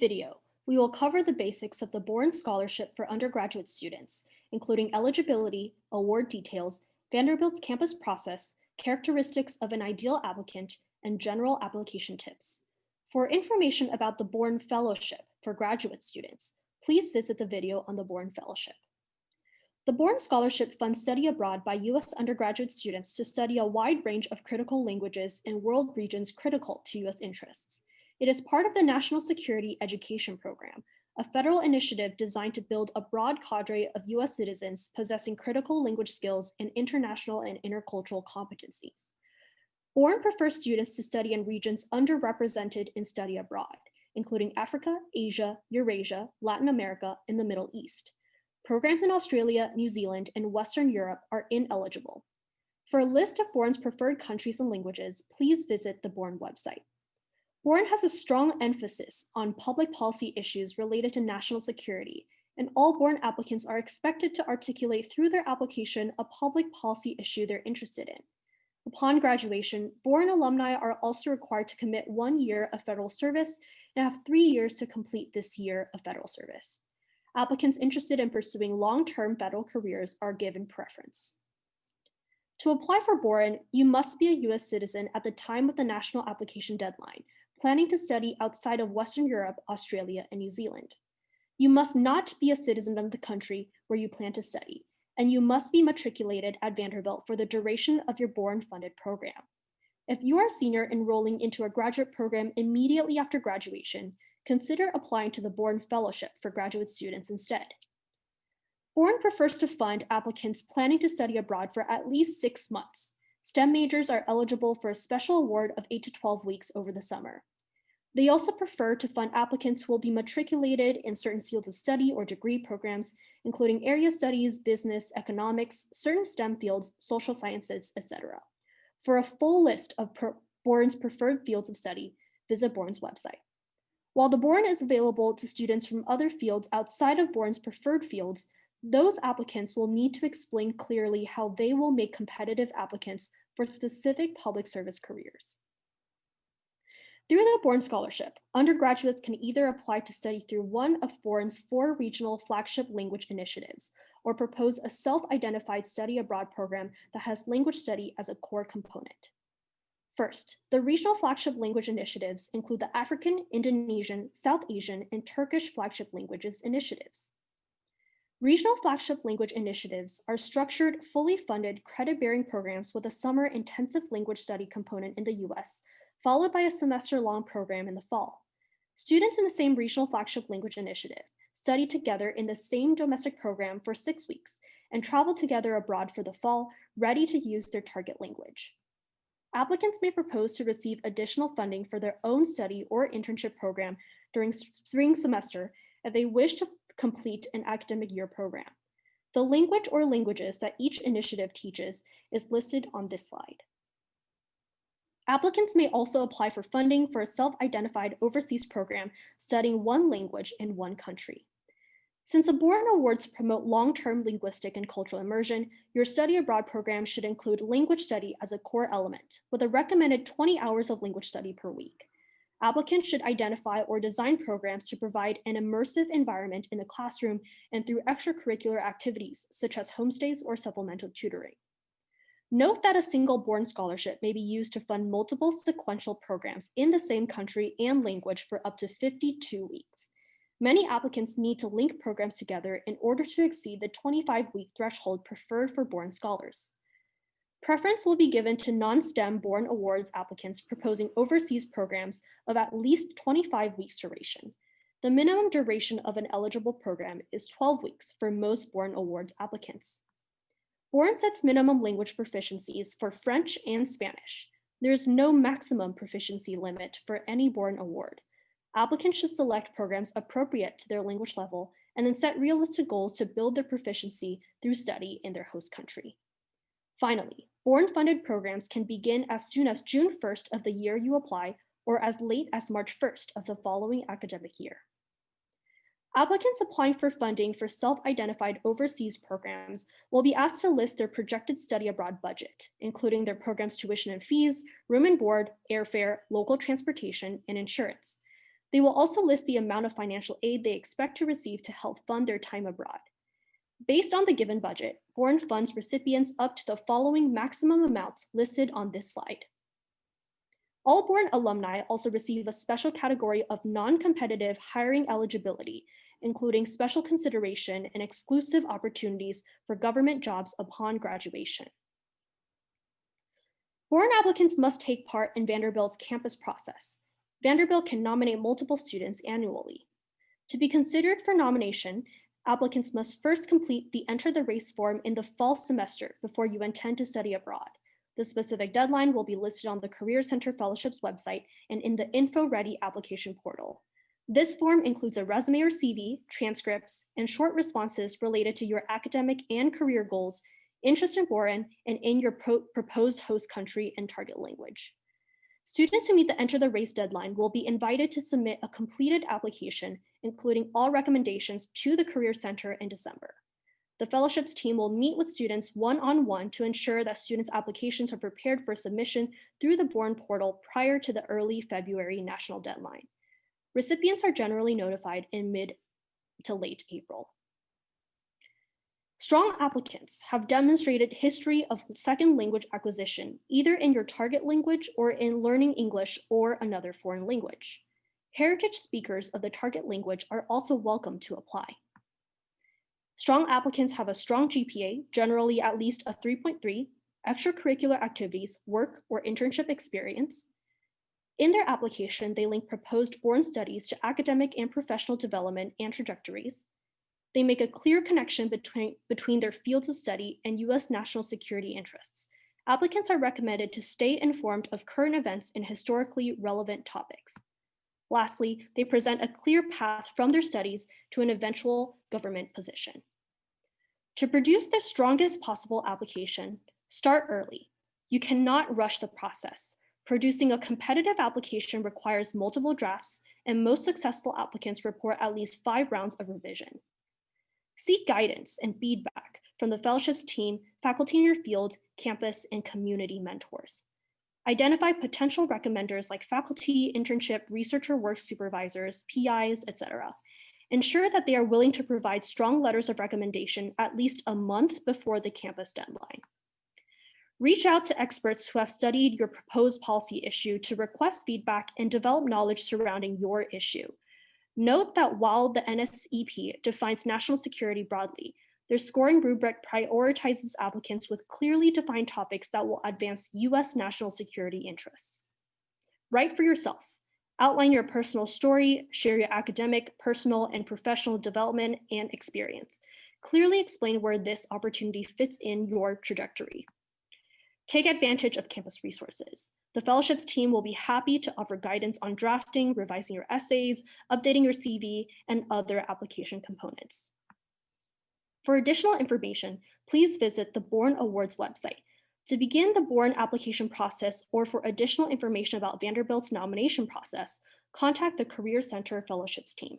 video, we will cover the basics of the Boren Scholarship for undergraduate students, including eligibility, award details, Vanderbilt's campus process, characteristics of an ideal applicant, and general application tips. For information about the Boren Fellowship for graduate students, please visit the video on the Boren Fellowship. The Boren Scholarship funds study abroad by U.S. undergraduate students to study a wide range of critical languages in world regions critical to U.S. interests. It is part of the National Security Education Program, a federal initiative designed to build a broad cadre of U.S. citizens possessing critical language skills and international and intercultural competencies. Boren prefers students to study in regions underrepresented in study abroad, including Africa, Asia, Eurasia, Latin America, and the Middle East. Programs in Australia, New Zealand, and Western Europe are ineligible. For a list of Boren's preferred countries and languages, please visit the Boren website. Boren has a strong emphasis on public policy issues related to national security, and all Boren applicants are expected to articulate through their application a public policy issue they're interested in. Upon graduation, Boren alumni are also required to commit 1 year of federal service and have 3 years to complete this year of federal service. Applicants interested in pursuing long-term federal careers are given preference. To apply for Boren, you must be a U.S. citizen at the time of the national application deadline, planning to study outside of Western Europe, Australia, and New Zealand. You must not be a citizen of the country where you plan to study, and you must be matriculated at Vanderbilt for the duration of your Boren-funded program. If you are a senior enrolling into a graduate program immediately after graduation, consider applying to the Boren Fellowship for graduate students instead. Boren prefers to fund applicants planning to study abroad for at least 6 months. STEM majors are eligible for a special award of 8 to 12 weeks over the summer. They also prefer to fund applicants who will be matriculated in certain fields of study or degree programs, including area studies, business, economics, certain STEM fields, social sciences, etc. For a full list of Boren's preferred fields of study, visit Boren's website. While the Boren is available to students from other fields outside of Boren's preferred fields, those applicants will need to explain clearly how they will make competitive applicants for specific public service careers. Through the Boren Scholarship, undergraduates can either apply to study through one of Boren's 4 regional flagship language initiatives, or propose a self-identified study abroad program that has language study as a core component. First, the regional flagship language initiatives include the African, Indonesian, South Asian, and Turkish flagship languages initiatives. Regional flagship language initiatives are structured, fully funded, credit-bearing programs with a summer intensive language study component in the US, followed by a semester-long program in the fall. Students in the same regional flagship language initiative study together in the same domestic program for 6 weeks and travel together abroad for the fall, ready to use their target language. Applicants may propose to receive additional funding for their own study or internship program during spring semester if they wish to complete an academic year program. The language or languages that each initiative teaches is listed on this slide. Applicants may also apply for funding for a self-identified overseas program studying one language in one country. Since the Boren Awards promote long-term linguistic and cultural immersion, your study abroad program should include language study as a core element, with a recommended 20 hours of language study per week. Applicants should identify or design programs to provide an immersive environment in the classroom and through extracurricular activities, such as homestays or supplemental tutoring. Note that a single Boren scholarship may be used to fund multiple sequential programs in the same country and language for up to 52 weeks. Many applicants need to link programs together in order to exceed the 25-week threshold preferred for Boren scholars. Preference will be given to non-STEM Boren Awards applicants proposing overseas programs of at least 25 weeks duration. The minimum duration of an eligible program is 12 weeks for most Boren Awards applicants. Boren sets minimum language proficiencies for French and Spanish. There is no maximum proficiency limit for any Boren Award. Applicants should select programs appropriate to their language level and then set realistic goals to build their proficiency through study in their host country. Finally, Boren-funded programs can begin as soon as June 1st of the year you apply or as late as March 1st of the following academic year. Applicants applying for funding for self-identified overseas programs will be asked to list their projected study abroad budget, including their program's tuition and fees, room and board, airfare, local transportation, and insurance. They will also list the amount of financial aid they expect to receive to help fund their time abroad. Based on the given budget, Boren funds recipients up to the following maximum amounts listed on this slide. All Boren alumni also receive a special category of non-competitive hiring eligibility, including special consideration and exclusive opportunities for government jobs upon graduation. Boren applicants must take part in Vanderbilt's campus process. Vanderbilt can nominate multiple students annually. To be considered for nomination, applicants must first complete the Enter the Race form in the fall semester before you intend to study abroad. The specific deadline will be listed on the Career Center Fellowship's website and in the Info Ready application portal. This form includes a resume or CV, transcripts, and short responses related to your academic and career goals, interest in Boren, and in your proposed host country and target language. Students who meet the Enter the Race deadline will be invited to submit a completed application, including all recommendations, to the Career Center in December. The fellowships team will meet with students one-on-one to ensure that students' applications are prepared for submission through the Boren portal prior to the early February national deadline. Recipients are generally notified in mid to late April. Strong applicants have demonstrated history of second language acquisition, either in your target language or in learning English or another foreign language. Heritage speakers of the target language are also welcome to apply. Strong applicants have a strong GPA, generally at least a 3.3, extracurricular activities, work, or internship experience. In their application, they link proposed Boren studies to academic and professional development and trajectories. They make a clear connection between their fields of study and US national security interests. Applicants are recommended to stay informed of current events and historically relevant topics. Lastly, they present a clear path from their studies to an eventual government position. To produce the strongest possible application, start early. You cannot rush the process. Producing a competitive application requires multiple drafts, and most successful applicants report at least 5 rounds of revision. Seek guidance and feedback from the fellowships team, faculty in your field, campus, and community mentors. Identify potential recommenders like faculty, internship, researcher work supervisors, PIs, etc. Ensure that they are willing to provide strong letters of recommendation at least a month before the campus deadline. Reach out to experts who have studied your proposed policy issue to request feedback and develop knowledge surrounding your issue. Note that while the NSEP defines national security broadly, their scoring rubric prioritizes applicants with clearly defined topics that will advance US national security interests. Write for yourself. Outline your personal story, share your academic, personal, and professional development and experience. Clearly explain where this opportunity fits in your trajectory. Take advantage of campus resources. The fellowships team will be happy to offer guidance on drafting, revising your essays, updating your CV, and other application components. For additional information, please visit the Boren Awards website. To begin the Boren application process or for additional information about Vanderbilt's nomination process, contact the Career Center Fellowships team.